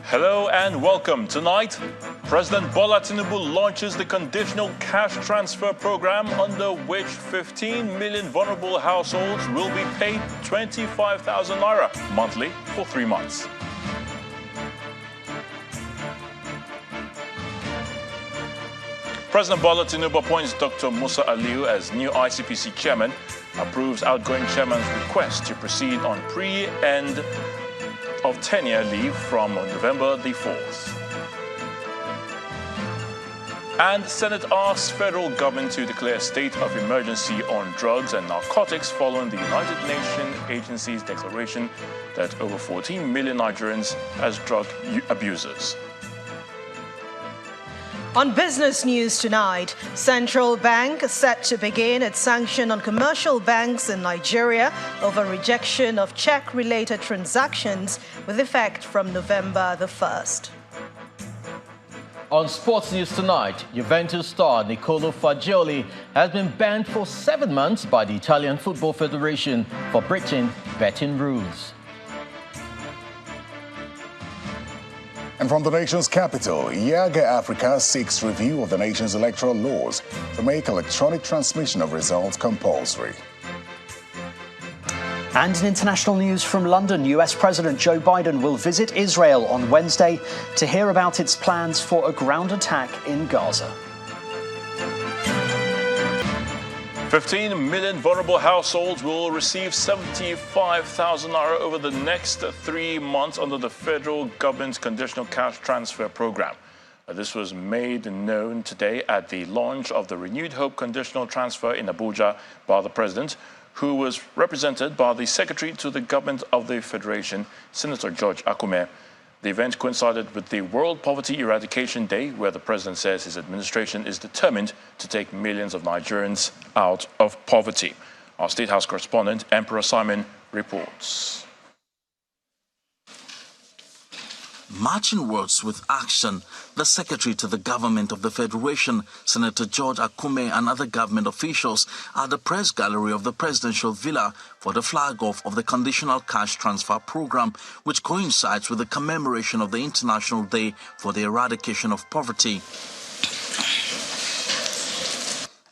Hello and welcome. Tonight, President Bola Tinubu launches the conditional cash transfer program under which 15 million vulnerable households will be paid 25,000 naira monthly for 3 months. President Bola Tinubu appoints Dr. Musa Aliyu as new ICPC chairman, approves outgoing chairman's request to proceed on pre-end of tenure leave from November the 4th. And Senate asks federal government to declare a state of emergency on drugs and narcotics following the United Nations agency's declaration that over 14 million Nigerians as drug abusers. On business news tonight, Central Bank set to begin its sanction on commercial banks in Nigeria over rejection of check-related transactions with effect from November the 1st. On sports news tonight, Juventus star Nicolo Fagioli has been banned for 7 months by the Italian Football Federation for breaching betting rules. And from the nation's capital, Yaga Africa seeks review of the nation's electoral laws to make electronic transmission of results compulsory. And in international news from London, US President Joe Biden will visit Israel on Wednesday to hear about its plans for a ground attack in Gaza. 15 million vulnerable households will receive 75,000 naira over the next 3 months under the federal government's conditional cash transfer program. This was made known today at the launch of the Renewed Hope conditional transfer in Abuja by the president, who was represented by the secretary to the government of the federation, Senator George Akume. The event coincided with the World Poverty Eradication Day, where the president says his administration is determined to take millions of Nigerians out of poverty. Our State House correspondent, Emperor Simon, reports. Matching words with action, the secretary to the government of the Federation, Senator George Akume, and other government officials are at the press gallery of the presidential villa for the flag-off of the conditional cash transfer program, which coincides with the commemoration of the International Day for the Eradication of Poverty.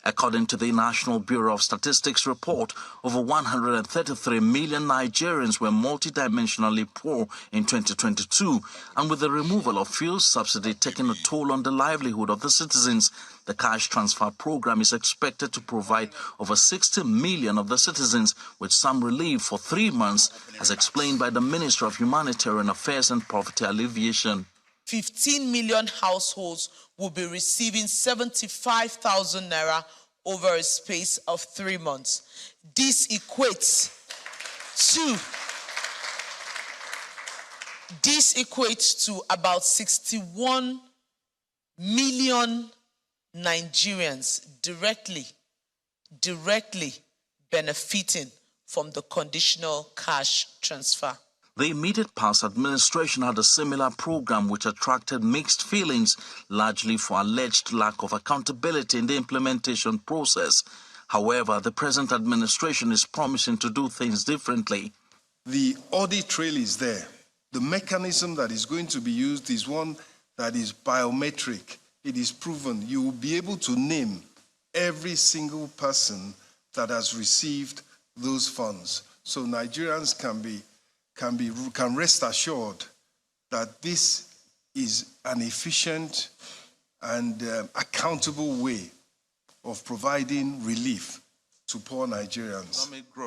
According to the National Bureau of Statistics report, over 133 million Nigerians were multidimensionally poor in 2022, and with the removal of fuel subsidy taking a toll on the livelihood of the citizens, the cash transfer program is expected to provide over 60 million of the citizens with some relief for 3 months, as explained by the Minister of Humanitarian Affairs and Poverty Alleviation. 15 million households will be receiving 75,000 naira over a space of 3 months. This equates to about 61 million Nigerians directly benefiting from the conditional cash transfer. The immediate past administration had a similar program which attracted mixed feelings, largely for alleged lack of accountability in the implementation process. However, the present administration is promising to do things differently. The audit trail is there. The mechanism that is going to be used is one that is biometric. It is proven. You will be able to name every single person that has received those funds. So Nigerians can rest assured that this is an efficient and accountable way of providing relief to poor Nigerians.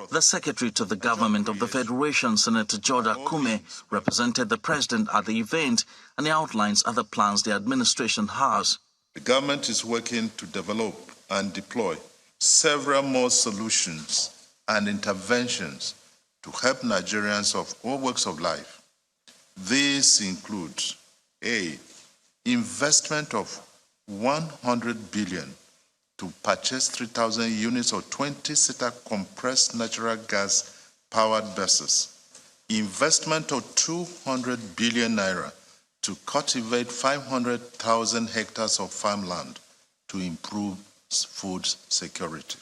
The secretary to the government of the Federation, Senator George Akume, represented the president at the event, and he outlines other plans the administration has. The government is working to develop and deploy several more solutions and interventions to help Nigerians of all walks of life. These include A, investment of 100 billion to purchase 3,000 units of 20-seater compressed natural gas powered buses, investment of 200 billion naira to cultivate 500,000 hectares of farmland to improve food security.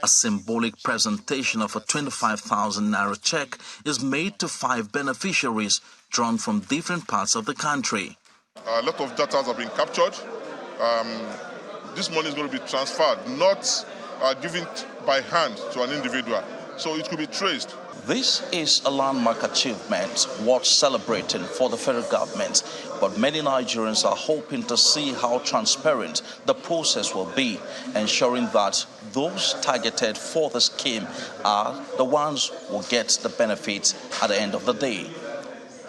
A symbolic presentation of a 25,000 naira check is made to 5 beneficiaries drawn from different parts of the country. A lot of data have been captured. This money is going to be transferred, not given by hand to an individual, so it could be traced. This is a landmark achievement worth celebrating for the federal government, but many Nigerians are hoping to see how transparent the process will be, ensuring that those targeted for the scheme are the ones who will get the benefits at the end of the day.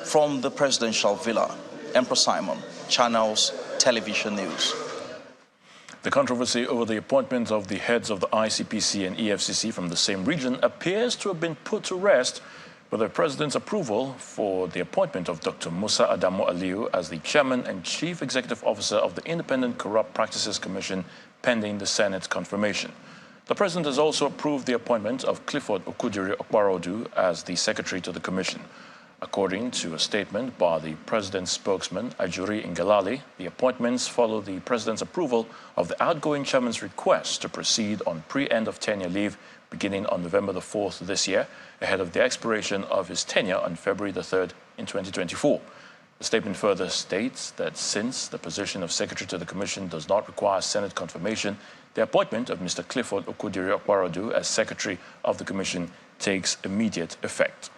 From the presidential villa, Emperor Simon, Channels Television News. The controversy over the appointment of the heads of the ICPC and EFCC from the same region appears to have been put to rest with the President's approval for the appointment of Dr. Musa Adamu Aliyu as the Chairman and Chief Executive Officer of the Independent Corrupt Practices Commission pending the Senate's confirmation. The President has also approved the appointment of Clifford Okudiri Okparodu as the Secretary to the Commission. According to a statement by the President's spokesman, Ajuri Ngalali, the appointments follow the President's approval of the outgoing chairman's request to proceed on pre-end of tenure leave beginning on November the 4th this year, ahead of the expiration of his tenure on February the 3rd in 2024. The statement further states that since the position of Secretary to the Commission does not require Senate confirmation, the appointment of Mr. Clifford Okudiri Okparodu as Secretary of the Commission takes immediate effect.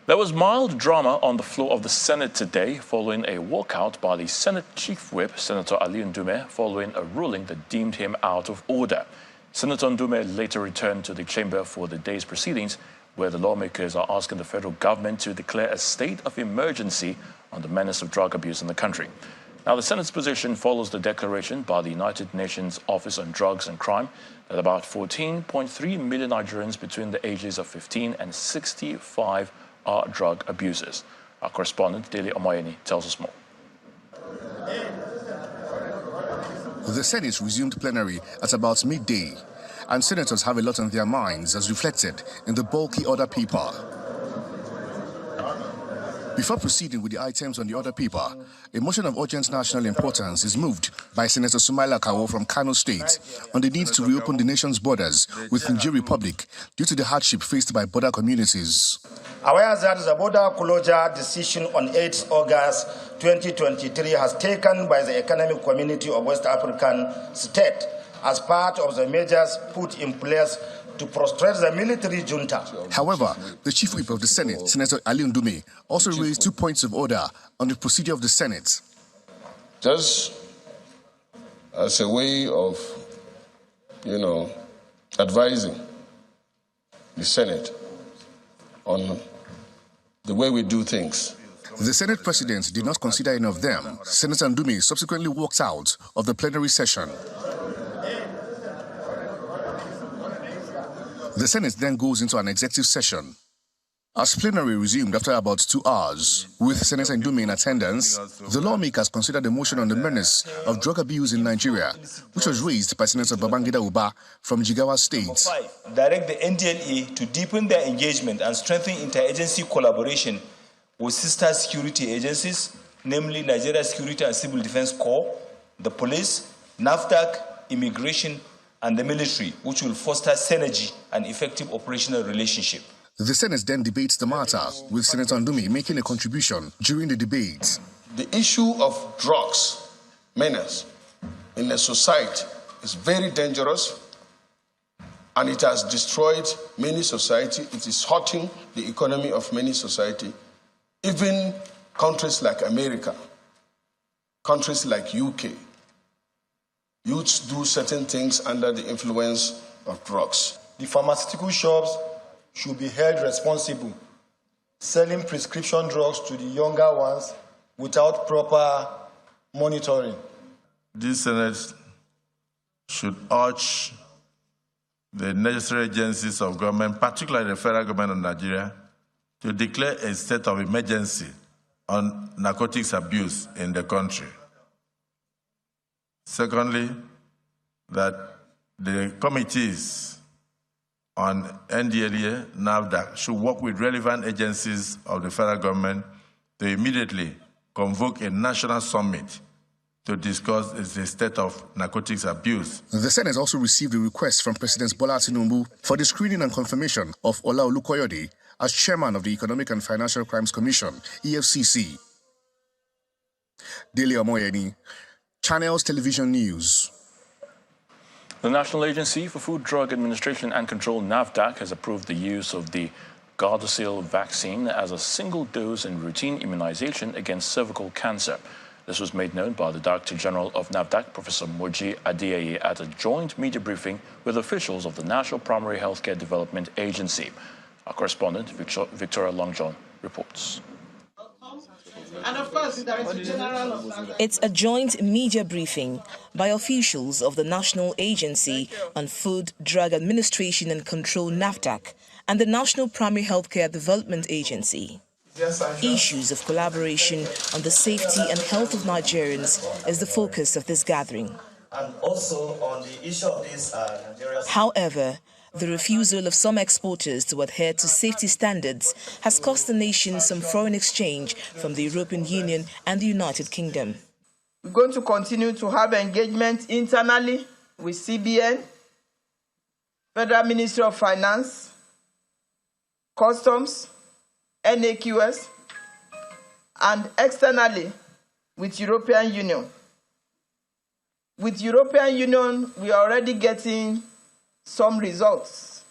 There was mild drama on the floor of the Senate today following a walkout by the Senate Chief Whip, Senator Ali Ndume, following a ruling that deemed him out of order. Senator Ndume later returned to the chamber for the day's proceedings, where the lawmakers are asking the federal government to declare a state of emergency on the menace of drug abuse in the country. Now, the Senate's position follows the declaration by the United Nations Office on Drugs and Crime that about 14.3 million Nigerians between the ages of 15 and 65 are drug abusers. Our correspondent, Dele Omoyeni, tells us more. The Senate resumed plenary at about midday, and senators have a lot on their minds as reflected in the bulky order paper. Before proceeding with the items on the order paper, a motion of urgent national importance is moved by Senator Sumaila Kawo from Kano State on the need to reopen the nation's borders with Niger Republic due to the hardship faced by border communities. Aware that the border closure decision on 8 August 2023 has taken by the economic community of West African state as part of the measures put in place to frustrate the military junta. However, the Chief Whip of the Senate, Senator Ali Ndume, also raised 2 points of order on the procedure of the Senate. Just as a way of, advising the Senate on the way we do things. The Senate President did not consider any of them. Senator Ndume subsequently walked out of the plenary session. The Senate then goes into an executive session. As plenary resumed after about 2 hours, with Senator Ndume in attendance, the lawmakers considered a motion on the menace of drug abuse in Nigeria, which was raised by Senator Babangida Uba from Jigawa State. Direct the NDLA to deepen their engagement and strengthen interagency collaboration with sister security agencies, namely Nigeria Security and Civil Defense Corps, the police, NAFDAC, immigration, and the military, which will foster synergy and effective operational relationship. The Senate then debates the matter, with Senator Ndume making a contribution during the debate. The issue of drugs menace in a society is very dangerous, and it has destroyed many societies. It is hurting the economy of many societies. Even countries like America, countries like UK, youths do certain things under the influence of drugs. The pharmaceutical shops should be held responsible, selling prescription drugs to the younger ones without proper monitoring. This Senate should urge the necessary agencies of government, particularly the federal government of Nigeria, to declare a state of emergency on narcotics abuse in the country. Secondly, that the committees on NDLEA, NAFDAC, should work with relevant agencies of the federal government to immediately convoke a national summit to discuss is the state of narcotics abuse. The Senate also received a request from President Bola Tinubu for the screening and confirmation of Ola Olukoyede as chairman of the Economic and Financial Crimes Commission, EFCC. Dele Omoyeni, Channels Television News. The National Agency for Food, Drug Administration and Control, NAFDAC, has approved the use of the Gardasil vaccine as a single-dose and routine immunization against cervical cancer. This was made known by the Director General of NAFDAC, Professor Moji Adeyeye, at a joint media briefing with officials of the National Primary Healthcare Development Agency. Our correspondent, Victoria Longjohn, reports. And of course, the Director General of NAFDAC. It's a joint media briefing by officials of the National Agency on Food, Drug Administration and Control, NAFDAC, and the National Primary Healthcare Development Agency. Issues of collaboration on the safety and health of Nigerians is the focus of this gathering. And also on the issue of this However, the refusal of some exporters to adhere to safety standards has cost the nation some foreign exchange from the European Union and the United Kingdom. We're going to continue to have engagement internally with CBN, Federal Ministry of Finance, Customs, NAQS, and externally with European Union. With European Union, we are already getting some results.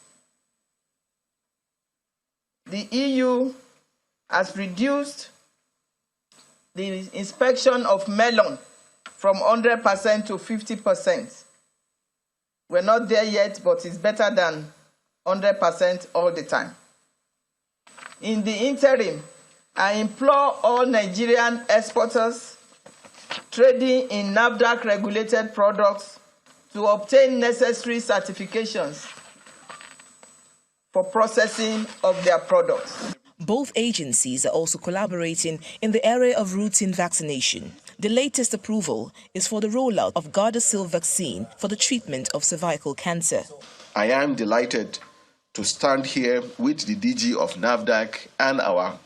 The EU has reduced the inspection of melon from 100% to 50%. We're not there yet, but it's better than 100% all the time. In the interim, I implore all Nigerian exporters trading in NAFDAC-regulated products to obtain necessary certifications for processing of their products. Both agencies are also collaborating in the area of routine vaccination. The latest approval is for the rollout of Gardasil vaccine for the treatment of cervical cancer. I am delighted to stand here with the DG of NAFDAC and our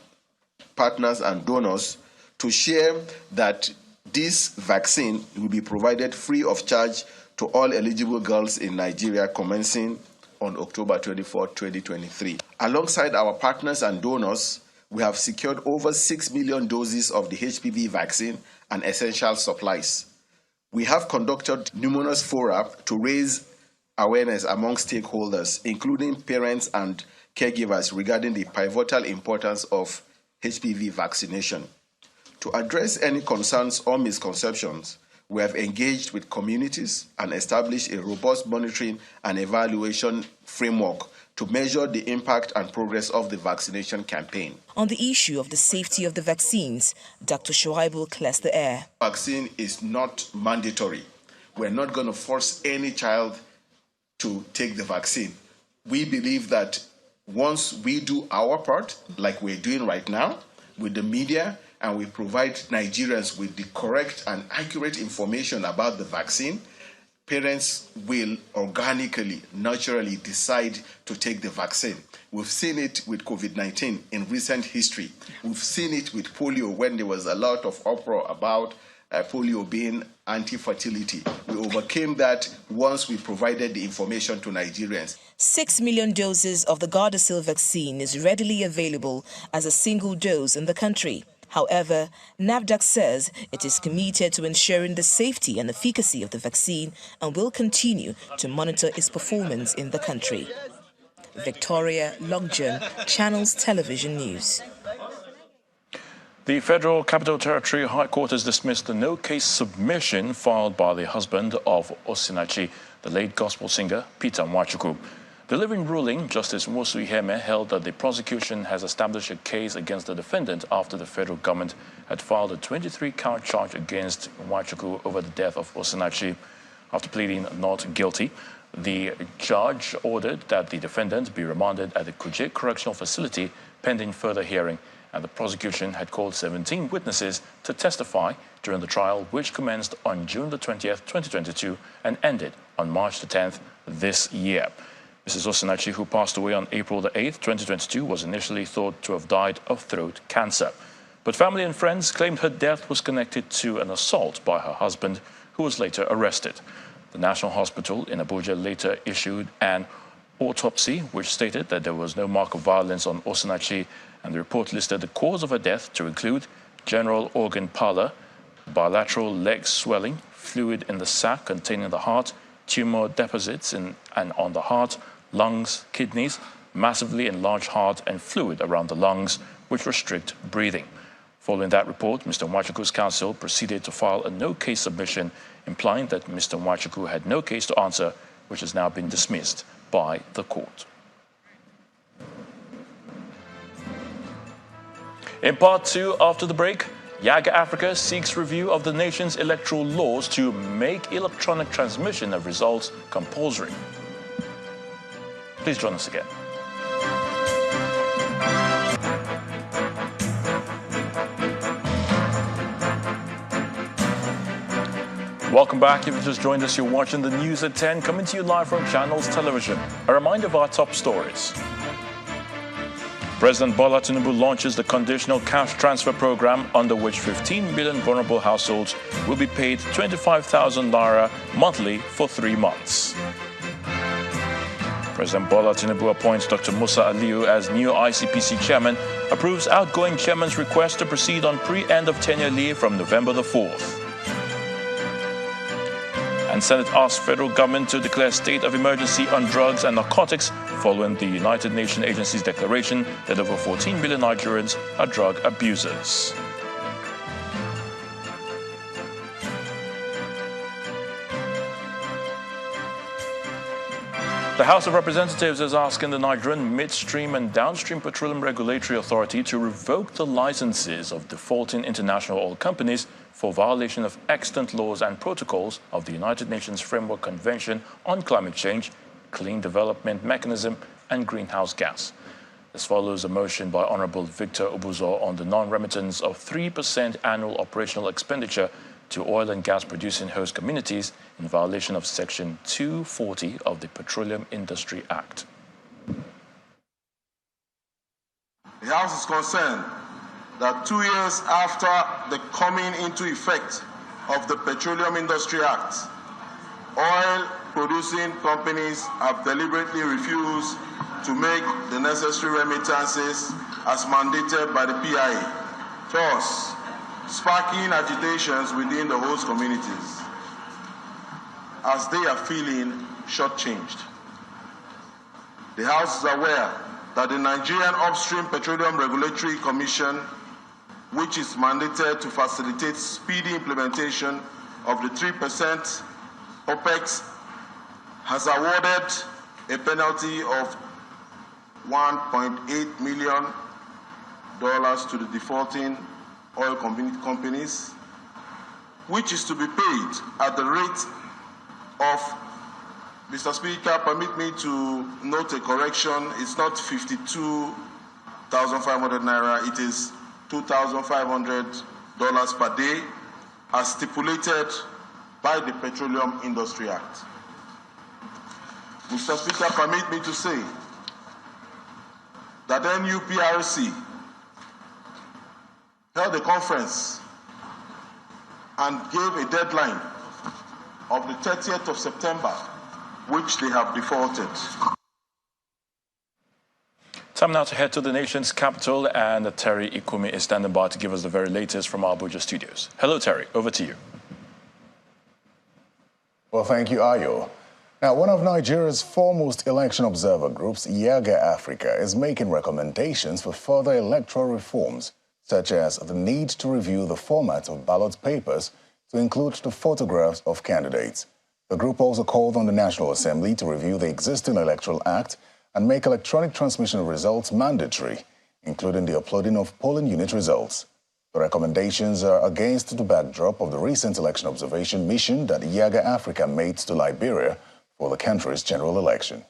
partners and donors to share that this vaccine will be provided free of charge to all eligible girls in Nigeria commencing on October 24, 2023. Alongside our partners and donors, we have secured over 6 million doses of the HPV vaccine and essential supplies. We have conducted numerous fora to raise awareness among stakeholders, including parents and caregivers, regarding the pivotal importance of HPV vaccination. To address any concerns or misconceptions, we have engaged with communities and established a robust monitoring and evaluation framework to measure the impact and progress of the vaccination campaign. On the issue of the safety of the vaccines, Dr. Shuaibu clears the air. Vaccine is not mandatory. We're not going to force any child to take the vaccine. We believe that once we do our part, like we're doing right now with the media, and we provide Nigerians with the correct and accurate information about the vaccine, parents will organically, naturally decide to take the vaccine. We've seen it with COVID-19 in recent history. We've seen it with polio when there was a lot of uproar about polio being anti-fertility. We overcame that once we provided the information to Nigerians. 6 million doses of the Gardasil vaccine is readily available as a single dose in the country. However, NAFDAC says it is committed to ensuring the safety and efficacy of the vaccine and will continue to monitor its performance in the country. Victoria Longjohn, Channels Television News. The Federal Capital Territory High Court has dismissed the no-case submission filed by the husband of Osinachi, the late gospel singer Peter Nwachukwu. Delivering ruling, Justice Nwosu Iheme held that the prosecution has established a case against the defendant after the federal government had filed a 23-count charge against Nwachukwu over the death of Osinachi. After pleading not guilty, the judge ordered that the defendant be remanded at the Kuje Correctional Facility pending further hearing, and the prosecution had called 17 witnesses to testify during the trial, which commenced on June the 20th, 2022 and ended on March the 10th this year. Mrs. Osinachi, who passed away on April the 8th, 2022, was initially thought to have died of throat cancer. But family and friends claimed her death was connected to an assault by her husband, who was later arrested. The National Hospital in Abuja later issued an autopsy, which stated that there was no mark of violence on Osinachi, and the report listed the cause of her death to include general organ pallor, bilateral leg swelling, fluid in the sac containing the heart, tumor deposits in and on the heart, lungs, kidneys, massively enlarged heart, and fluid around the lungs, which restrict breathing. Following that report, Mr. Nwachukwu's counsel proceeded to file a no-case submission, implying that Mr. Nwachukwu had no case to answer, which has now been dismissed by the court. In part two, after the break, Yaga Africa seeks review of the nation's electoral laws to make electronic transmission of results compulsory. Please join us again. Welcome back. If you just joined us, you're watching the news at 10, coming to you live from Channels Television. A reminder of our top stories. President Bola Tinubu launches the conditional cash transfer program, under which 15 million vulnerable households will be paid 25,000 naira monthly for 3 months. President Bola Tinubu appoints Dr. Musa Aliyu as new ICPC chairman, approves outgoing chairman's request to proceed on pre-end of tenure leave from November the 4th. And Senate asks federal government to declare state of emergency on drugs and narcotics following the United Nations Agency's declaration that over 14 million Nigerians are drug abusers. The House of Representatives is asking the Nigerian Midstream and Downstream Petroleum Regulatory Authority to revoke the licenses of defaulting international oil companies for violation of extant laws and protocols of the United Nations Framework Convention on Climate Change, Clean Development Mechanism, and Greenhouse Gas. This follows a motion by Honorable Victor Obuzo on the non-remittance of 3% annual operational expenditure to oil and gas producing host communities in violation of Section 240 of the Petroleum Industry Act. The House is concerned that 2 years after the coming into effect of the Petroleum Industry Act, oil-producing companies have deliberately refused to make the necessary remittances as mandated by the PIA, thus sparking agitations within the host communities as they are feeling shortchanged. The House is aware that the Nigerian Upstream Petroleum Regulatory Commission, which is mandated to facilitate speedy implementation of the 3% OPEX, has awarded a penalty of $1.8 million to the defaulting oil companies, which is to be paid at the rate of, Mr. Speaker, permit me to note a correction. It's not 52,500 naira, it is $2,500 per day, as stipulated by the Petroleum Industry Act. Mr. Speaker, permit me to say that NUPRC held a conference and gave a deadline of the 30th of September, which they have defaulted. Time now to head to the nation's capital, and Terry Ikumi is standing by to give us the very latest from our Abuja studios. Hello, Terry. Over to you. Well, thank you, Ayo. Now, one of Nigeria's foremost election observer groups, Yaga Africa, is making recommendations for further electoral reforms, such as the need to review the format of ballot papers to include the photographs of candidates. The group also called on the National Assembly to review the existing Electoral Act and make electronic transmission of results mandatory, including the uploading of polling unit results. The recommendations are against the backdrop of the recent election observation mission that Yaga Africa made to Liberia for the country's general election.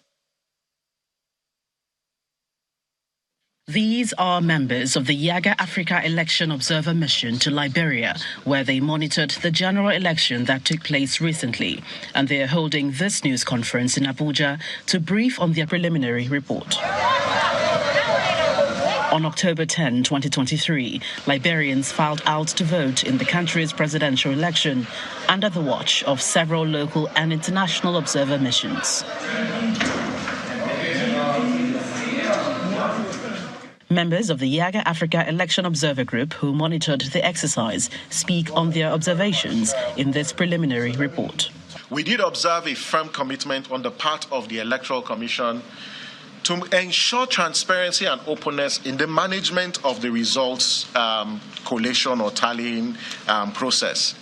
These are members of the Yaga Africa Election Observer Mission to Liberia, where they monitored the general election that took place recently, and they are holding this news conference in Abuja to brief on their preliminary report. On October 10, 2023, Liberians filed out to vote in the country's presidential election under the watch of several local and international observer missions. Members of the Yaga Africa Election Observer Group who monitored the exercise speak on their observations in this preliminary report. We did observe a firm commitment on the part of the Electoral Commission to ensure transparency and openness in the management of the results collation or tallying process.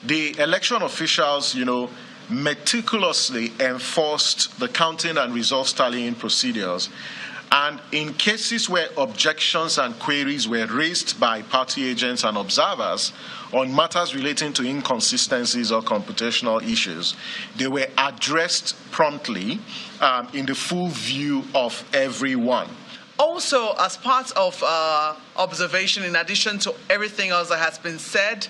The election officials, meticulously enforced the counting and results tallying procedures. And in cases where objections and queries were raised by party agents and observers on matters relating to inconsistencies or computational issues, they were addressed promptly in the full view of everyone. Also, as part of observation, in addition to everything else that has been said,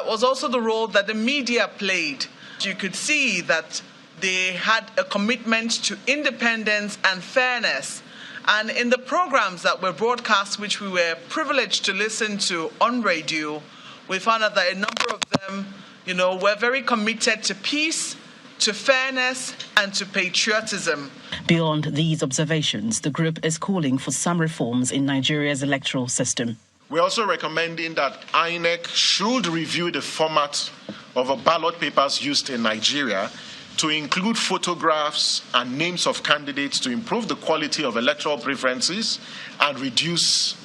was also the role that the media played. You could see that they had a commitment to independence and fairness. And in the programs that were broadcast, which we were privileged to listen to on radio, we found out that a number of them, were very committed to peace, to fairness, and to patriotism. Beyond these observations, the group is calling for some reforms in Nigeria's electoral system. We're also recommending that INEC should review the format of ballot papers used in Nigeria to include photographs and names of candidates to improve the quality of electoral preferences and reduce,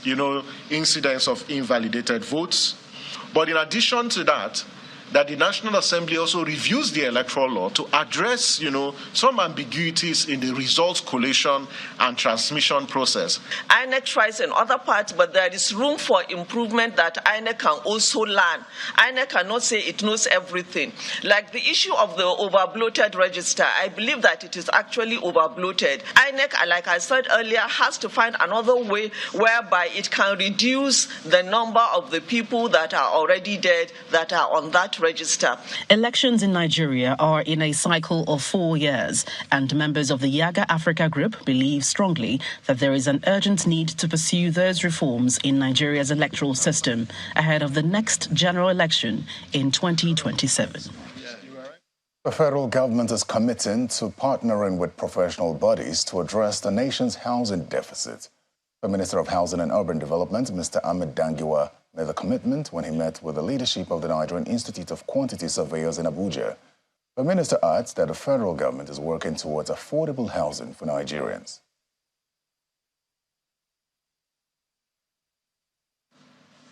incidence of invalidated votes. But in addition to that, that the National Assembly also reviews the electoral law to address, some ambiguities in the results collation and transmission process. INEC tries in other parts, but there is room for improvement that INEC can also learn. INEC cannot say it knows everything. Like the issue of the over-bloated register, I believe that it is actually over-bloated. INEC, like I said earlier, has to find another way whereby it can reduce the number of the people that are already dead that are on that register. Elections in Nigeria are in a cycle of 4 years, and members of the Yaga Africa Group believe strongly that there is an urgent need to pursue those reforms in Nigeria's electoral system ahead of the next general election in 2027. The federal government is committing to partnering with professional bodies to address the nation's housing deficit. The Minister of Housing and Urban Development, Mr. Ahmed Dangiwa, made the commitment when he met with the leadership of the Nigerian Institute of Quantity Surveyors in Abuja. The minister adds that the federal government is working towards affordable housing for Nigerians.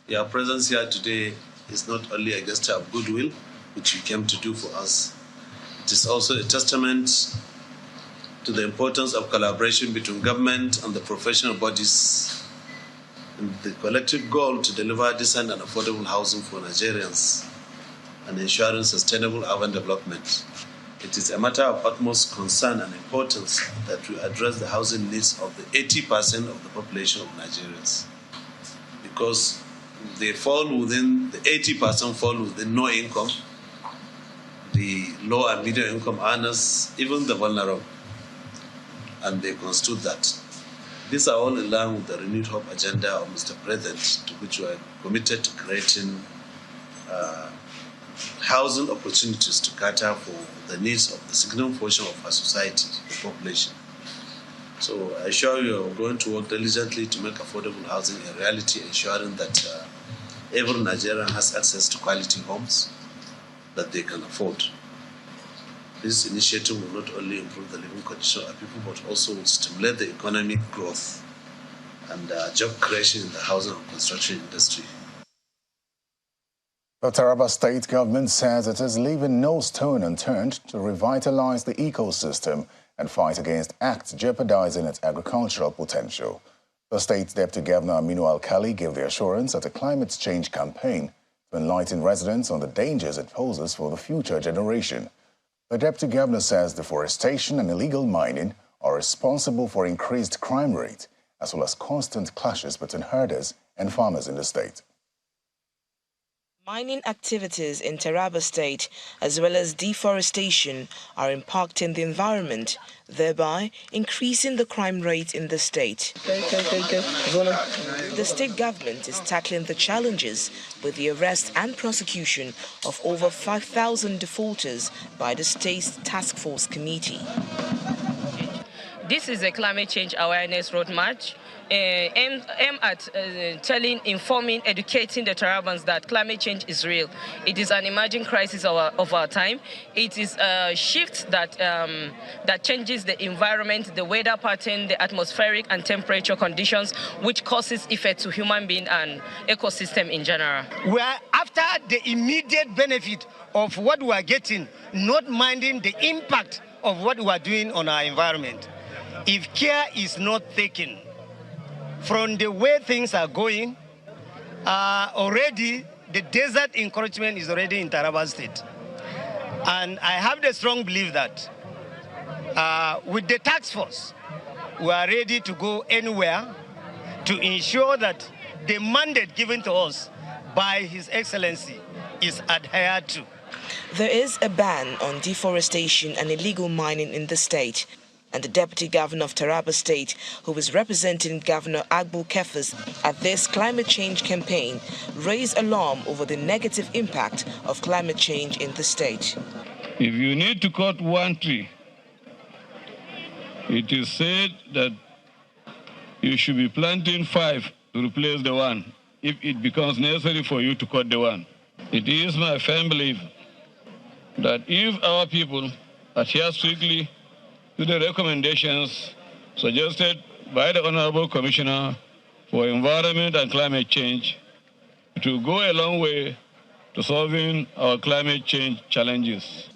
Your presence here today is not only a gesture of goodwill, which you came to do for us. It is also a testament to the importance of collaboration between government and the professional bodies and the collective goal to deliver decent and affordable housing for Nigerians and ensuring sustainable urban development. It is a matter of utmost concern and importance that we address the housing needs of the 80% of the population of Nigerians, because they fall within, the 80% fall within no income, the low and medium income earners, even the vulnerable, and they constitute that. These are all in line with the renewed hope agenda of Mr. President, to which we are committed to creating housing opportunities to cater for the needs of the significant portion of our society, the population. So I assure you we are going to work diligently to make affordable housing a reality, ensuring that every Nigerian has access to quality homes that they can afford. This initiative will not only improve the living condition of people, but also will stimulate the economic growth and job creation in the housing and construction industry. The Taraba state government says it is leaving no stone unturned to revitalize the ecosystem and fight against acts jeopardizing its agricultural potential. The state's deputy governor Aminu Alkali gave the assurance at a climate change campaign to enlighten residents on the dangers it poses for the future generation. The deputy governor says deforestation and illegal mining are responsible for increased crime rate, as well as constant clashes between herders and farmers in the state. Mining activities in Taraba State, as well as deforestation, are impacting the environment, thereby increasing the crime rate in the state. The state government is tackling the challenges with the arrest and prosecution of over 5,000 defaulters by the state's task force committee. This is a climate change awareness road march aimed at informing, educating the Tarabans that climate change is real. It is an emerging crisis of our time. It is a shift that changes the environment, the weather pattern, the atmospheric and temperature conditions, which causes effect to human being and ecosystem in general. We are after the immediate benefit of what we are getting, not minding the impact of what we are doing on our environment. If care is not taken from the way things are going, already the desert encroachment is already in Taraba State. And I have the strong belief that with the task force, we are ready to go anywhere to ensure that the mandate given to us by His Excellency is adhered to. There is a ban on deforestation and illegal mining in the state. And the Deputy Governor of Taraba State, who is representing Governor Agbu Kefas at this climate change campaign, raised alarm over the negative impact of climate change in the state. If you need to cut one tree, it is said that you should be planting 5 to replace the one if it becomes necessary for you to cut the one. It is my firm belief that if our people adhere strictly to the recommendations suggested by the Honorable Commissioner for Environment and Climate Change, to go a long way to solving our climate change challenges.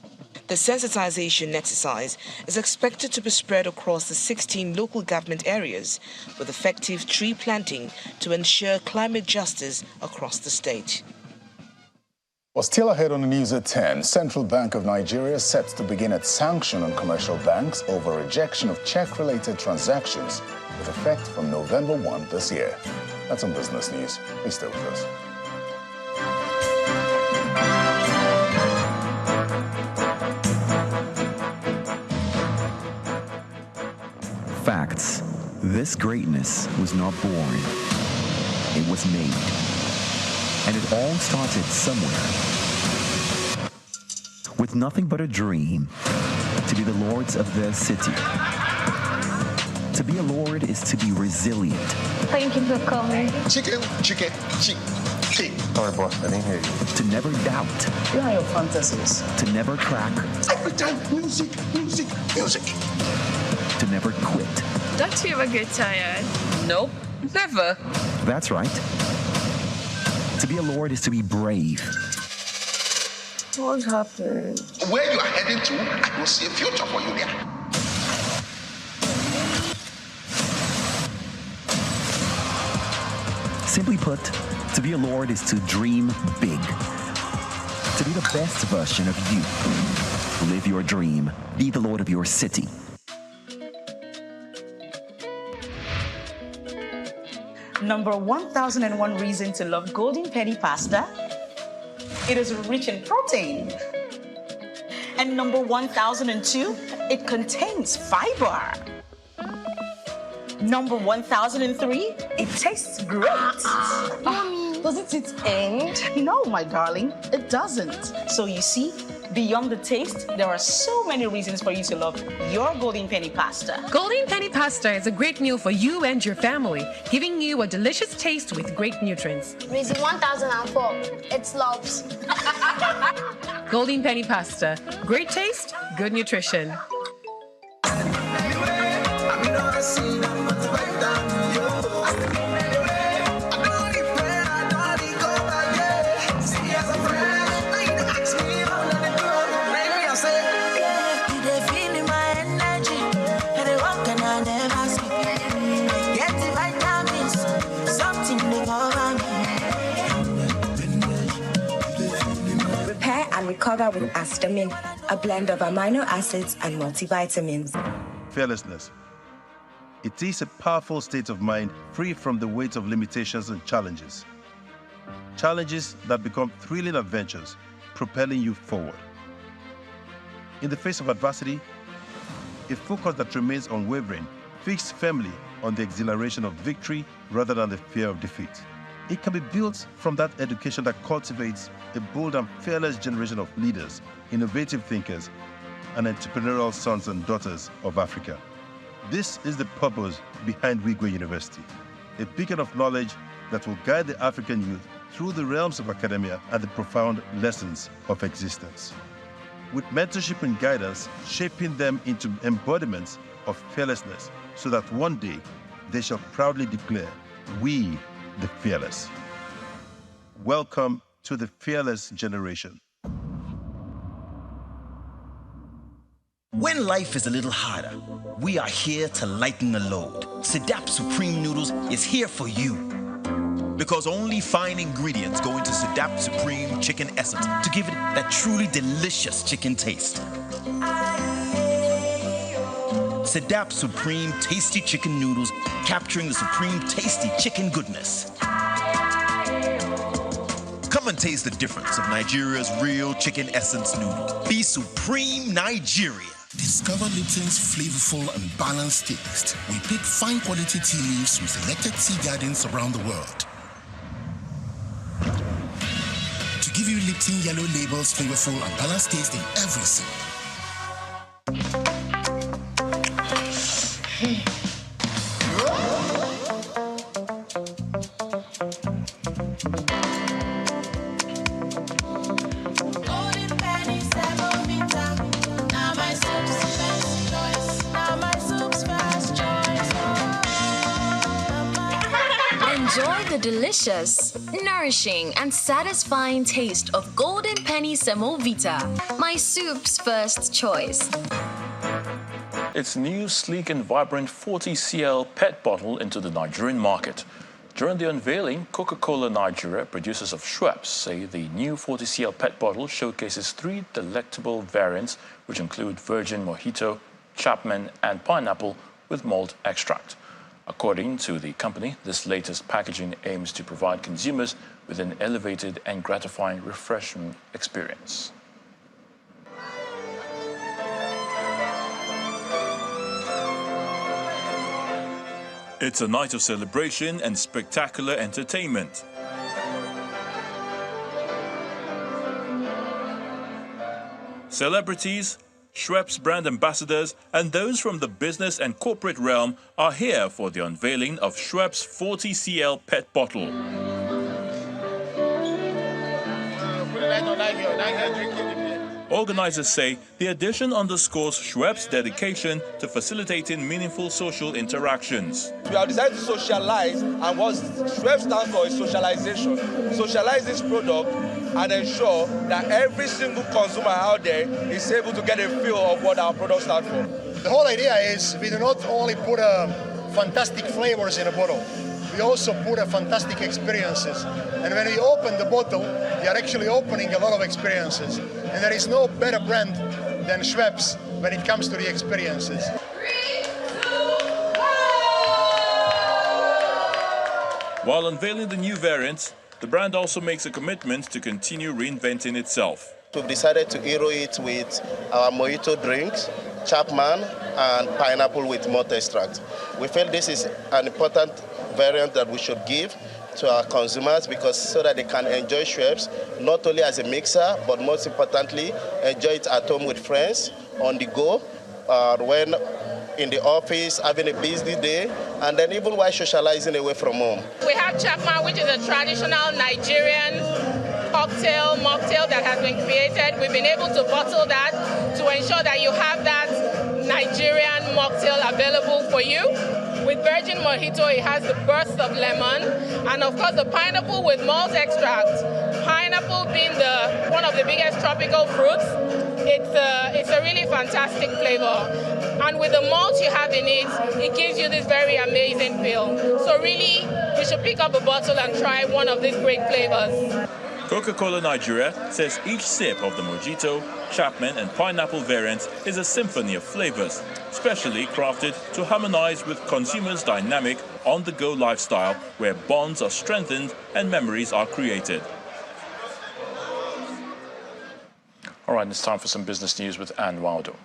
The sensitization exercise is expected to be spread across the 16 local government areas with effective tree planting to ensure climate justice across the state. Well, still ahead on the news at 10, Central Bank of Nigeria sets to begin its sanction on commercial banks over rejection of check-related transactions with effect from November 1 this year. That's on Business News. Please stay with us. Facts. This greatness was not born. It was made. And it all started somewhere. With nothing but a dream to be the lords of their city. To be a lord is to be resilient. Thank you for coming. Chicken. Sorry, boss, I didn't hear you. To never doubt. What are your fantasies? To never crack. Every time, music. To never quit. Don't you ever get tired? Nope, never. That's right. To be a lord is to be brave. What happened? Where you are heading to, I don't see a future for you there. Simply put, to be a lord is to dream big. To be the best version of you. Live your dream. Be the lord of your city. Number 1001 reason to love Golden Penny pasta. It is rich in protein. And number 1002, it contains fiber. Number 1003, it tastes great. Mommy, doesn't it end? No, my darling, it doesn't. So you see, beyond the taste, there are so many reasons for you to love your Golden Penny pasta. Golden Penny pasta is a great meal for you and your family, giving you a delicious taste with great nutrients. Reason 1004, it's loves. Golden Penny pasta, great taste, good nutrition. Recover with Astamin, a blend of amino acids and multivitamins. Fearlessness. It is a powerful state of mind free from the weight of limitations and challenges. Challenges that become thrilling adventures, propelling you forward. In the face of adversity, a focus that remains unwavering, fixed firmly on the exhilaration of victory rather than the fear of defeat. It can be built from that education that cultivates a bold and fearless generation of leaders, innovative thinkers, and entrepreneurial sons and daughters of Africa. This is the purpose behind Wigwe University, a beacon of knowledge that will guide the African youth through the realms of academia and the profound lessons of existence. With mentorship and guidance, shaping them into embodiments of fearlessness so that one day they shall proudly declare, "We, the fearless." Welcome to the fearless generation. When life is a little harder, we are here to lighten the load. Sedap Supreme Noodles is here for you. Because only fine ingredients go into Sedap Supreme Chicken Essence to give it that truly delicious chicken taste. Sedap Supreme Tasty Chicken Noodles, capturing the supreme tasty chicken goodness. Come and taste the difference of Nigeria's real chicken essence noodle. Be Supreme Nigeria. Discover Lipton's flavorful and balanced taste. We pick fine quality tea leaves from selected tea gardens around the world to give you Lipton Yellow Label's flavorful and balanced taste in every sip. Enjoy the delicious, nourishing, and satisfying taste of Golden Penny Semovita, my soup's first choice. Its new, sleek and vibrant 40 cl PET bottle into the Nigerian market. During the unveiling, Coca-Cola Nigeria, producers of Schweppes, say the new 40 cl PET bottle showcases 3 delectable variants, which include virgin mojito, Chapman, and pineapple with malt extract. According to the company, this latest packaging aims to provide consumers with an elevated and gratifying refreshment experience. It's a night of celebration and spectacular entertainment. Celebrities, Schweppes brand ambassadors, and those from the business and corporate realm are here for the unveiling of Schweppes 40 cl PET bottle. Organizers say the addition underscores Schweppes' dedication to facilitating meaningful social interactions. We have decided to socialize, and what Schweppes stands for is socialization. Socialize this product and ensure that every single consumer out there is able to get a feel of what our product stands for. The whole idea is we do not only put fantastic flavors in a bottle, we also put fantastic experiences. And when we open the bottle, we are actually opening a lot of experiences. And there is no better brand than Schweppes when it comes to the experiences. While unveiling the new variants, the brand also makes a commitment to continue reinventing itself. We've decided to hero it with our mojito drinks, Chapman, and pineapple with malt extract. We feel this is an important variant that we should give to our consumers because so that they can enjoy Schweppes not only as a mixer, but most importantly, enjoy it at home with friends, on the go, when in the office, having a busy day, and then even while socializing away from home. We have Chapman, which is a traditional Nigerian mocktail that has been created. We've been able to bottle that to ensure that you have that Nigerian mocktail available for you. With virgin mojito, it has the burst of lemon, and of course the pineapple with malt extract. Pineapple being one of the biggest tropical fruits, it's a really fantastic flavor. And with the malt you have in it, it gives you this very amazing feel. So really, you should pick up a bottle and try one of these great flavors. Coca-Cola Nigeria says each sip of the Mojito, Chapman and pineapple variants is a symphony of flavors, specially crafted to harmonize with consumers' dynamic on-the-go lifestyle where bonds are strengthened and memories are created. All right, it's time for some business news with Ann Waldo.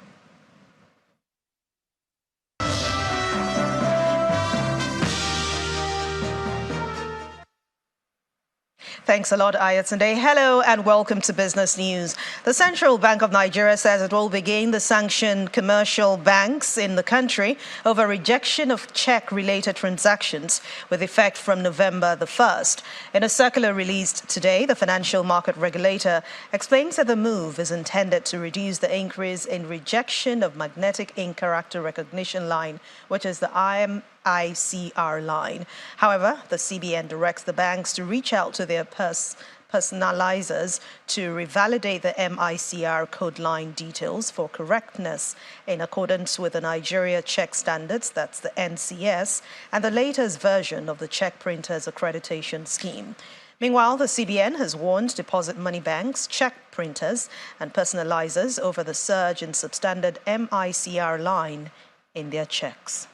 Thanks a lot, Ayatunde. Hello and welcome to Business News. The Central Bank of Nigeria says it will begin to sanction commercial banks in the country over rejection of check-related transactions with effect from November the 1st. In a circular released today, the financial market regulator explains that the move is intended to reduce the increase in rejection of magnetic ink character recognition line, which is the ICR line. However, the CBN directs the banks to reach out to their personalizers to revalidate the MICR code line details for correctness in accordance with the Nigeria Check Standards, that's the NCS, and the latest version of the check printers accreditation scheme. Meanwhile, the CBN has warned deposit money banks, check printers, and personalizers over the surge in substandard MICR line in their checks.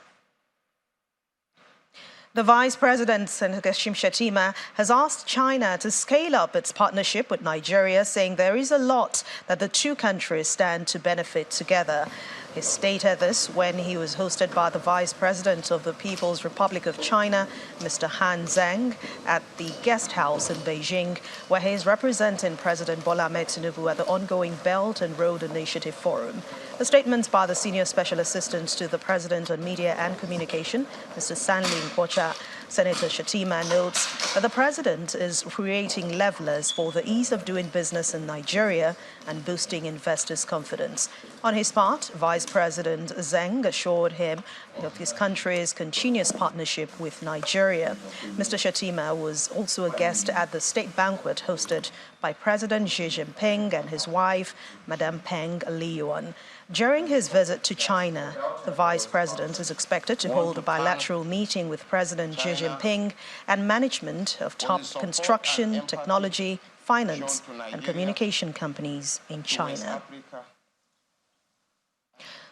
The Vice President, Senator Kashim Shettima, has asked China to scale up its partnership with Nigeria, saying there is a lot that the two countries stand to benefit together. He stated this when he was hosted by the Vice President of the People's Republic of China, Mr. Han Zheng, at the guest house in Beijing, where he is representing President Bola Ahmed Tinubu at the ongoing Belt and Road Initiative Forum. A statement by the Senior Special Assistant to the President on Media and Communication, Mr. Stanley Nkwocha, Senator Shettima notes that the President is creating levelers for the ease of doing business in Nigeria and boosting investors' confidence. On his part, Vice President Zheng assured him of his country's continuous partnership with Nigeria. Mr. Shettima was also a guest at the state banquet hosted by President Xi Jinping and his wife, Madame Peng Liyuan. During his visit to China, the Vice President is expected to hold a bilateral meeting with President Xi Jinping and management of top construction, technology, finance, and communication companies in China.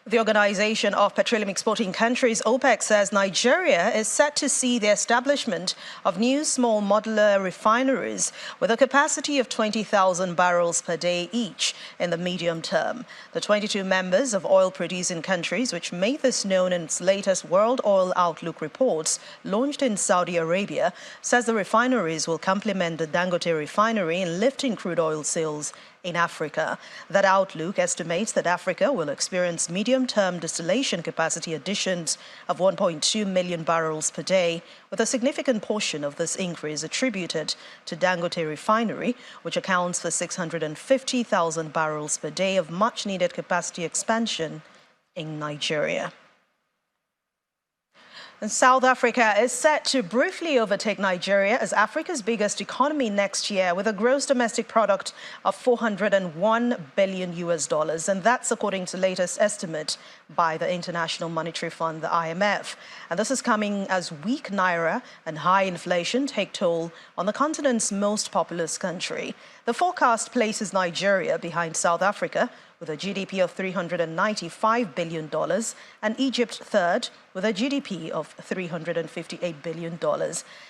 The Organization of Petroleum Exporting Countries, OPEC, says Nigeria is set to see the establishment of new small modular refineries with a capacity of 20,000 barrels per day each in the medium term. The 22 members of oil-producing countries, which made this known in its latest World Oil Outlook reports launched in Saudi Arabia, says the refineries will complement the Dangote refinery in lifting crude oil sales in Africa. That outlook estimates that Africa will experience medium-term distillation capacity additions of 1.2 million barrels per day, with a significant portion of this increase attributed to Dangote refinery, which accounts for 650,000 barrels per day of much-needed capacity expansion in Nigeria. And South Africa is set to briefly overtake Nigeria as Africa's biggest economy next year with a gross domestic product of $401 billion. And that's according to latest estimate by the International Monetary Fund, the IMF. And this is coming as weak naira and high inflation take toll on the continent's most populous country. The forecast places Nigeria behind South Africa with a GDP of $395 billion, and Egypt third with a GDP of $358 billion.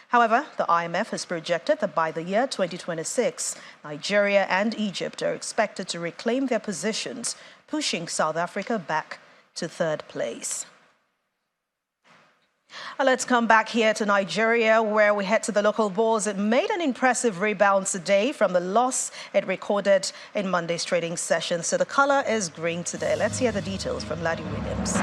However, the IMF has projected that by the year 2026, Nigeria and Egypt are expected to reclaim their positions, pushing South Africa back to third place. Let's come back here to Nigeria, where we head to the local bourse. It made an impressive rebound today from the loss it recorded in Monday's trading session. So the color is green today. Let's hear the details from Laddie Williams.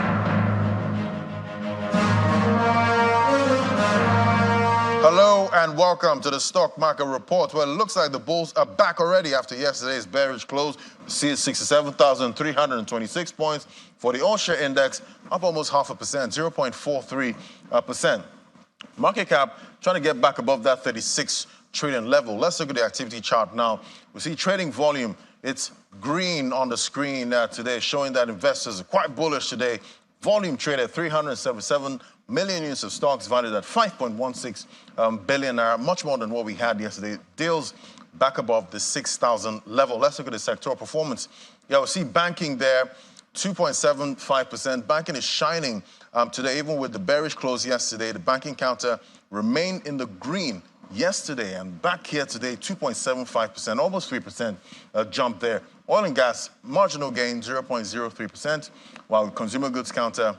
Hello and welcome to the Stock Market Report, where it looks like the bulls are back already after yesterday's bearish close. We see 67,326 points for the all-share index, up almost 0.5%, 0.43%. Market cap trying to get back above that 36 trillion level. Let's look at the activity chart now. We see trading volume. It's green on the screen today, showing that investors are quite bullish today. Volume traded 377 million units of stocks valued at 5.16 billion naira, much more than what we had yesterday. Deals back above the 6,000 level. Let's look at the sectoral performance. Yeah, we see banking there, 2.75%. Banking is shining today, even with the bearish close yesterday. The banking counter remained in the green yesterday and back here today, 2.75%, almost 3% jump there. Oil and gas, marginal gain, 0.03%, while the consumer goods counter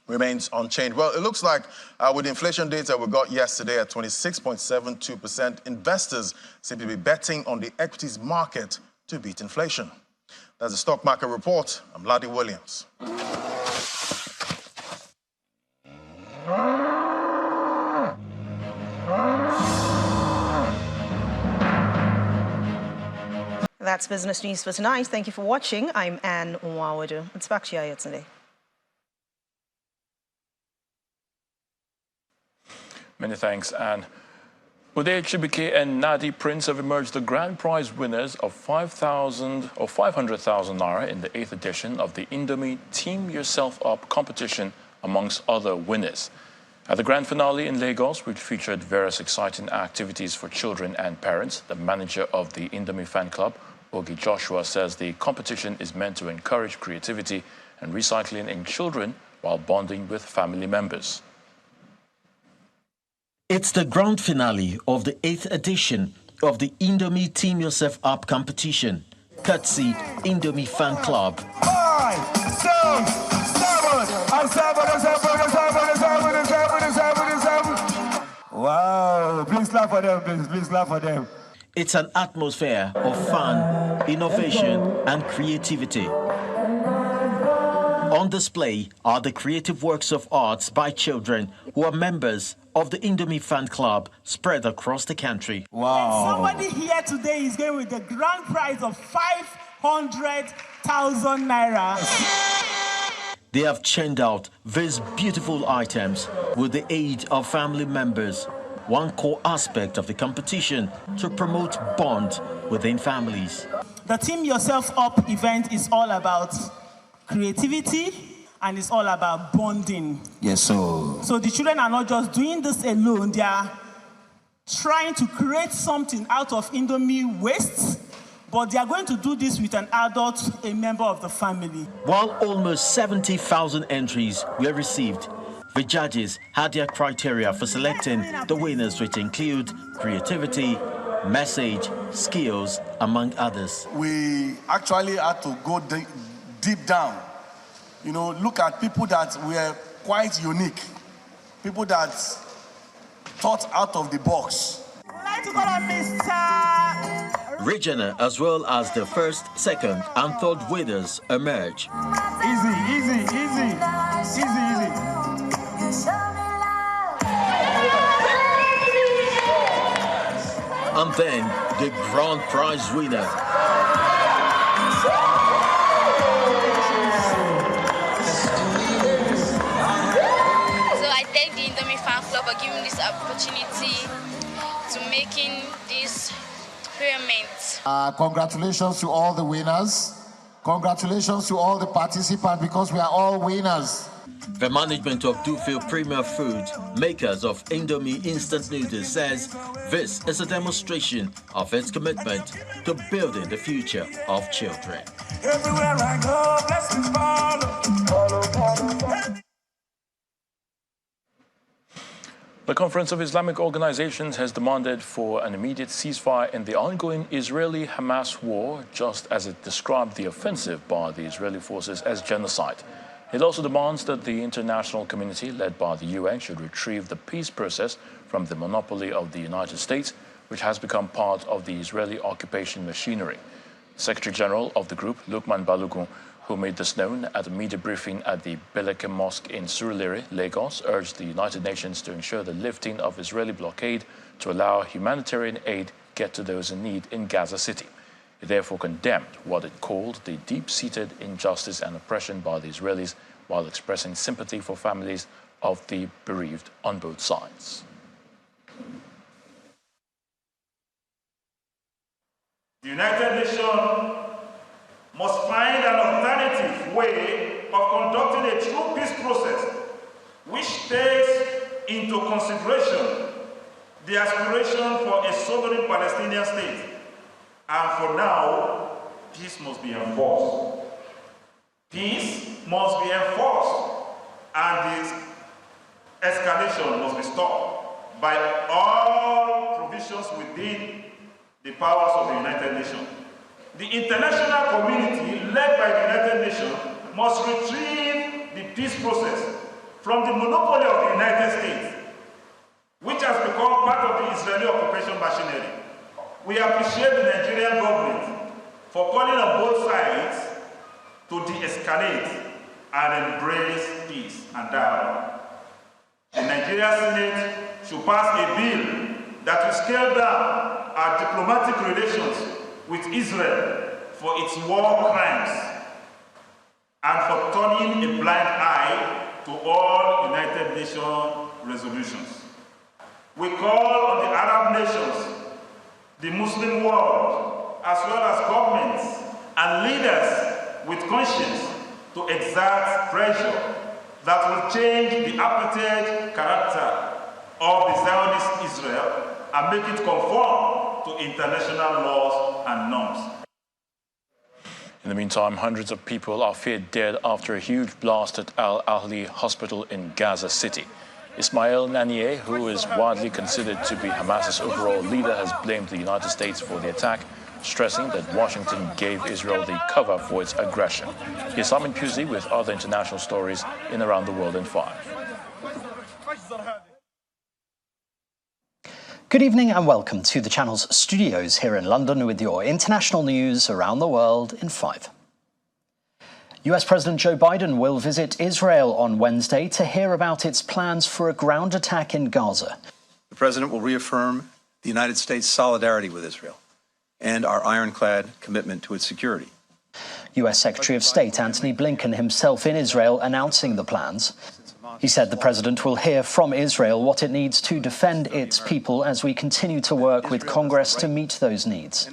remains unchanged. Well, it looks like with the inflation data we got yesterday at 26.72%, investors seem to be betting on the equities market to beat inflation. That's the stock market report. I'm Ladi Williams. That's business news for tonight. Thank you for watching. I'm Anne Nwawadu. It's back to you, Ayotunde. Many thanks, Anne. Uday Chibike and Nadi Prince have emerged the grand prize winners of 500,000 naira in the 8th edition of the Indomie Team Yourself Up competition, amongst other winners. At the grand finale in Lagos, which featured various exciting activities for children and parents, the manager of the Indomie fan club, Ogi Joshua, says the competition is meant to encourage creativity and recycling in children while bonding with family members. It's the grand finale of the 8th edition of the Indomie Team Yourself Up competition, courtesy Indomie Fan Club. 5, 6, 7. Wow, please clap for them, please clap for them. It's an atmosphere of fun, innovation, and creativity. On display are the creative works of arts by children who are members of the Indomie Fan Club spread across the country. Wow. And somebody here today is going with the grand prize of 500,000 naira. They have churned out these beautiful items with the aid of family members, one core aspect of the competition to promote bond within families. The Team Yourself Up event is all about creativity, and it's all about bonding. Yes, sir. So the children are not just doing this alone, they are trying to create something out of Indomie waste, but they are going to do this with an adult, a member of the family. While almost 70,000 entries were received, the judges had their criteria for selecting the winners, which include creativity, message, skills, among others. We actually had to go deep down, look at people that were quite unique, people that thought out of the box. I'd like to call on Mr. Regional as well as the first, second, and third winners emerge. Easy. And then the grand prize winner. Thank the Indomie Fan Club for giving this opportunity to making this experiment. Congratulations to all the winners. Congratulations to all the participants, because we are all winners. The management of Dufil Premier Food, makers of Indomie instant noodles, says this is a demonstration of its commitment to building the future of children. Everywhere I go, blessings follow. The Conference of Islamic Organizations has demanded for an immediate ceasefire in the ongoing Israeli-Hamas war, just as it described the offensive by the Israeli forces as genocide. It also demands that the international community, led by the UN, should retrieve the peace process from the monopoly of the United States, which has become part of the Israeli occupation machinery. Secretary General of the group, Lukman Balogun, who made this known at a media briefing at the Beleke Mosque in Surulere, Lagos, urged the United Nations to ensure the lifting of Israeli blockade to allow humanitarian aid get to those in need in Gaza City. It therefore condemned what it called the deep-seated injustice and oppression by the Israelis, while expressing sympathy for families of the bereaved on both sides. The United Nations must find an alternative way of conducting a true peace process which takes into consideration the aspiration for a sovereign Palestinian state. And for now, peace must be enforced. Peace must be enforced, and this escalation must be stopped by all provisions within the powers of the United Nations. The international community, led by the United Nations, must retrieve the peace process from the monopoly of the United States, which has become part of the Israeli occupation machinery. We appreciate the Nigerian government for calling on both sides to de-escalate and embrace peace and dialogue. The Nigerian Senate should pass a bill that will scale down our diplomatic relations with Israel for its war crimes and for turning a blind eye to all United Nations resolutions. We call on the Arab nations, the Muslim world, as well as governments and leaders with conscience to exert pressure that will change the apartheid character of the Zionist Israel and make it conform to international laws and norms. In the meantime, hundreds of people are feared dead after a huge blast at Al Ahli Hospital in Gaza City. Ismail Haniyeh, who is widely considered to be Hamas's overall leader, has blamed the United States for the attack, stressing that Washington gave Israel the cover for its aggression. Here's Simon Pusey with other international stories in Around the World in 5. Good evening and welcome to the channel's studios here in London with your international news around the world in 5. US President Joe Biden will visit Israel on Wednesday to hear about its plans for a ground attack in Gaza. The president will reaffirm the United States' solidarity with Israel and our ironclad commitment to its security. US Secretary of State Antony Blinken himself in Israel announcing the plans. He said the president will hear from Israel what it needs to defend its people as we continue to work with Congress to meet those needs.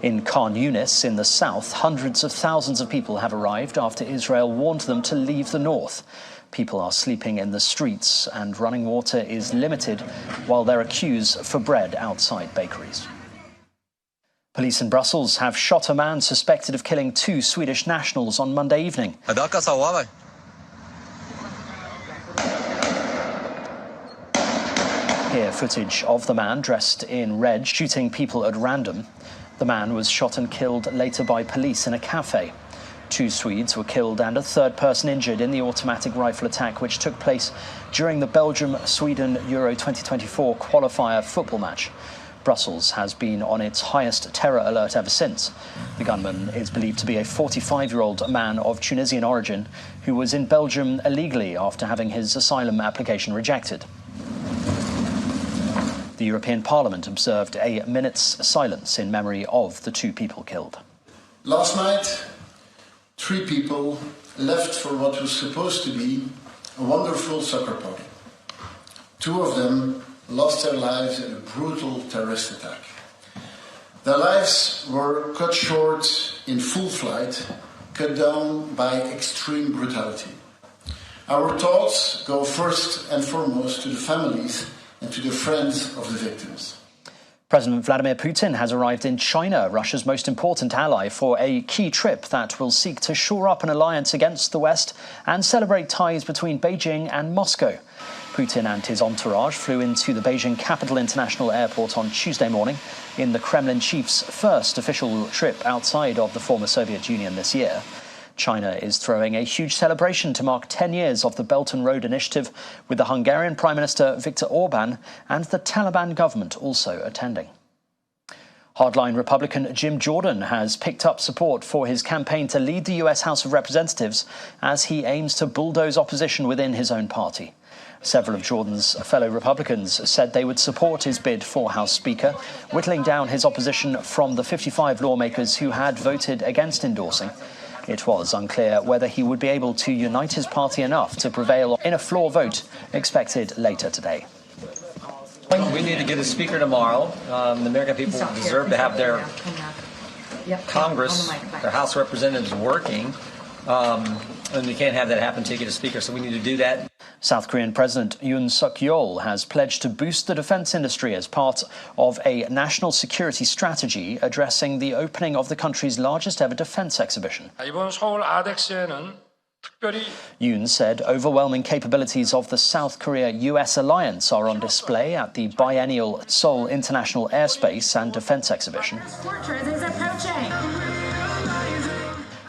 In Khan Yunis in the south, hundreds of thousands of people have arrived after Israel warned them to leave the north. People are sleeping in the streets and running water is limited while there are queues for bread outside bakeries. Police in Brussels have shot a man suspected of killing 2 Swedish nationals on Monday evening. Here, footage of the man dressed in red shooting people at random. The man was shot and killed later by police in a cafe. 2 Swedes were killed and a third person injured in the automatic rifle attack which took place during the Belgium-Sweden Euro 2024 qualifier football match. Brussels has been on its highest terror alert ever since. The gunman is believed to be a 45-year-old man of Tunisian origin who was in Belgium illegally after having his asylum application rejected. The European Parliament observed a minute's silence in memory of the 2 people killed. Last night, 3 people left for what was supposed to be a wonderful soccer party. 2 of them lost their lives in a brutal terrorist attack. Their lives were cut short in full flight, cut down by extreme brutality. Our thoughts go first and foremost to the families and to the friends of the victims. President Vladimir Putin has arrived in China, Russia's most important ally, for a key trip that will seek to shore up an alliance against the West and celebrate ties between Beijing and Moscow. Putin and his entourage flew into the Beijing Capital International Airport on Tuesday morning in the Kremlin chief's first official trip outside of the former Soviet Union this year. China is throwing a huge celebration to mark 10 years of the Belt and Road Initiative, with the Hungarian Prime Minister Viktor Orban and the Taliban government also attending. Hardline Republican Jim Jordan has picked up support for his campaign to lead the US House of Representatives as he aims to bulldoze opposition within his own party. Several of Jordan's fellow Republicans said they would support his bid for House Speaker, whittling down his opposition from the 55 lawmakers who had voted against endorsing. It was unclear whether he would be able to unite his party enough to prevail in a floor vote expected later today. We need to get a speaker tomorrow. The American people deserve to have their Congress, their House of Representatives working. And we can't have that happen to get a speaker, so we need to do that. South Korean President Yoon Suk-yeol has pledged to boost the defense industry as part of a national security strategy addressing the opening of the country's largest ever defense exhibition. 이번 서울 아덱스에는 특별히 Yoon said overwhelming capabilities of the South Korea-US alliance are on display at the biennial Seoul International Airspace and Defense Exhibition.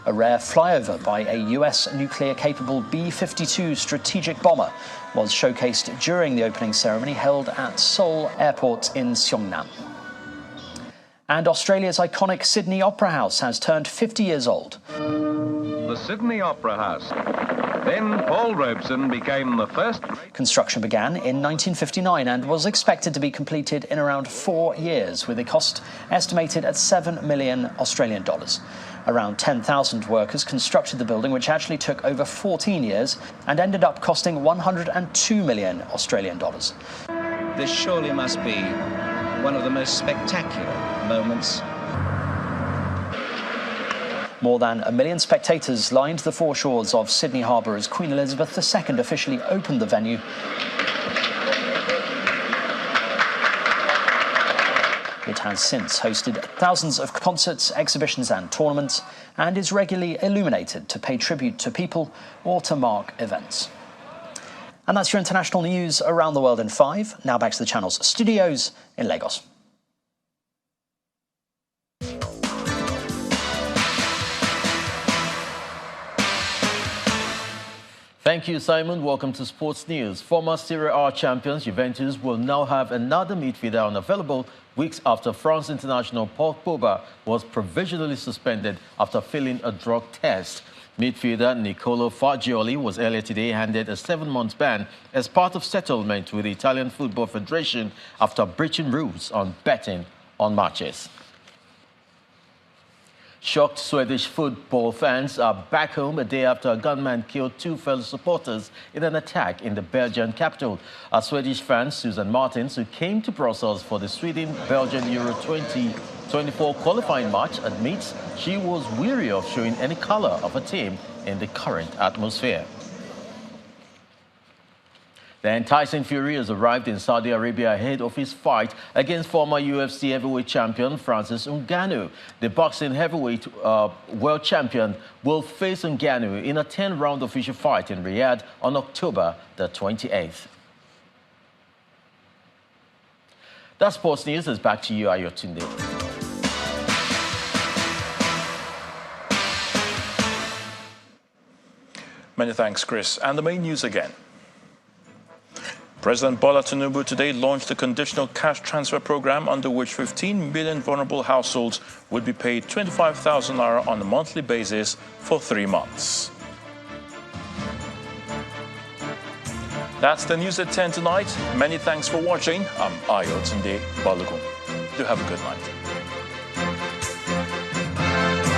A rare flyover by a US nuclear-capable B-52 strategic bomber was showcased during the opening ceremony held at Seoul Airport in Seongnam. And Australia's iconic Sydney Opera House has turned 50 years old. The Sydney Opera House. Then Paul Robeson became the first. Construction began in 1959 and was expected to be completed in around 4 years, with a cost estimated at $7 million Australian dollars. Around 10,000 workers constructed the building, which actually took over 14 years and ended up costing 102 million Australian dollars. This surely must be one of the most spectacular moments. More than 1 million spectators lined the foreshores of Sydney Harbour as Queen Elizabeth II officially opened the venue. It has since hosted thousands of concerts, exhibitions and tournaments, and is regularly illuminated to pay tribute to people or to mark events. And that's your international news around the world in 5. Now back to the channel's studios in Lagos. Thank you, Simon. Welcome to Sports News. Former Serie A champions Juventus will now have another midfielder unavailable weeks after France international Paul Pogba was provisionally suspended after failing a drug test. Midfielder Nicolo Fagioli was earlier today handed a 7-month ban as part of settlement with the Italian Football Federation after breaching rules on betting on matches. Shocked Swedish football fans are back home a day after a gunman killed 2 fellow supporters in an attack in the Belgian capital. A Swedish fan, Susan Martins, who came to Brussels for the Sweden-Belgian Euro 2024 qualifying match, admits she was weary of showing any colour of her team in the current atmosphere. Then Tyson Fury has arrived in Saudi Arabia ahead of his fight against former UFC heavyweight champion Francis Ngannou. The boxing heavyweight world champion will face Ngannou in a 10-round official fight in Riyadh on October the 28th. That's Sports News. It's back to you, Ayotunde. Many thanks, Chris. And the main news again. President Bola Tinubu today launched a conditional cash transfer program under which 15 million vulnerable households would be paid 25,000 naira on a monthly basis for 3 months. That's the news at 10 tonight. Many thanks for watching. I'm Ayotunde Balogun. Do have a good night.